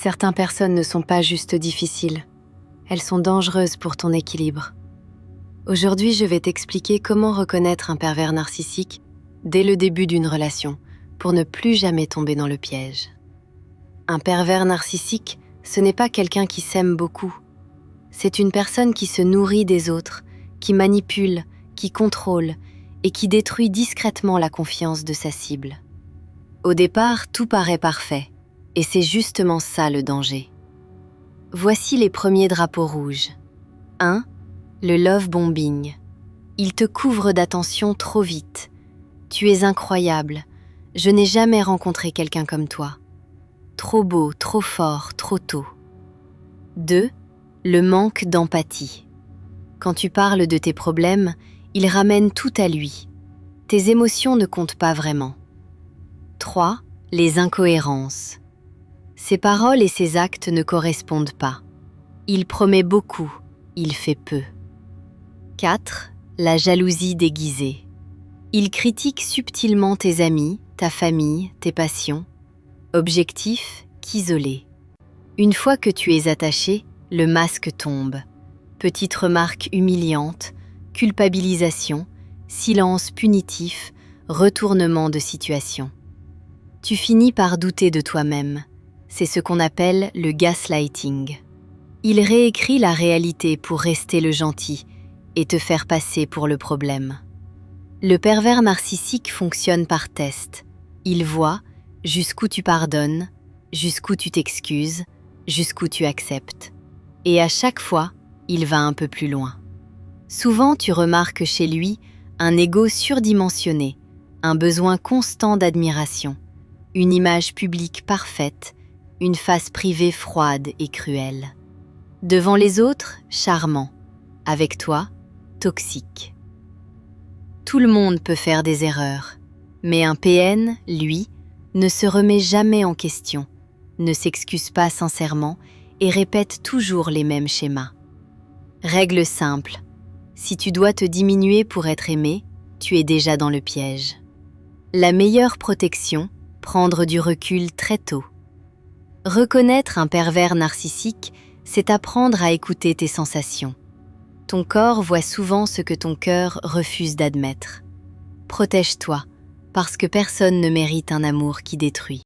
Certaines personnes ne sont pas juste difficiles, elles sont dangereuses pour ton équilibre. Aujourd'hui, je vais t'expliquer comment reconnaître un pervers narcissique dès le début d'une relation, pour ne plus jamais tomber dans le piège. Un pervers narcissique, ce n'est pas quelqu'un qui s'aime beaucoup. C'est une personne qui se nourrit des autres, qui manipule, qui contrôle et qui détruit discrètement la confiance de sa cible. Au départ, tout paraît parfait, et c'est justement ça le danger. Voici les premiers drapeaux rouges. 1. Le love bombing. Il te couvre d'attention trop vite. Tu es incroyable. Je n'ai jamais rencontré quelqu'un comme toi. Trop beau, trop fort, trop tôt. 2. Le manque d'empathie. Quand tu parles de tes problèmes, il ramène tout à lui. Tes émotions ne comptent pas vraiment. 3. Les incohérences. Ses paroles et ses actes ne correspondent pas. Il promet beaucoup, il fait peu. 4. La jalousie déguisée. Il critique subtilement tes amis, ta famille, tes passions. Objectif, qu'isoler. Une fois que tu es attaché, le masque tombe. Petite remarque humiliante, culpabilisation, silence punitif, retournement de situation. Tu finis par douter de toi-même. C'est ce qu'on appelle le gaslighting. Il réécrit la réalité pour rester le gentil et te faire passer pour le problème. Le pervers narcissique fonctionne par test. Il voit jusqu'où tu pardonnes, jusqu'où tu t'excuses, jusqu'où tu acceptes. Et à chaque fois, il va un peu plus loin. Souvent, tu remarques chez lui un ego surdimensionné, un besoin constant d'admiration, une image publique parfaite, une face privée froide et cruelle. Devant les autres, charmant. Avec toi, toxique. Tout le monde peut faire des erreurs, mais un PN, lui, ne se remet jamais en question, ne s'excuse pas sincèrement et répète toujours les mêmes schémas. Règle simple, si tu dois te diminuer pour être aimé, tu es déjà dans le piège. La meilleure protection, prendre du recul très tôt. Reconnaître un pervers narcissique, c'est apprendre à écouter tes sensations. Ton corps voit souvent ce que ton cœur refuse d'admettre. Protège-toi, parce que personne ne mérite un amour qui détruit.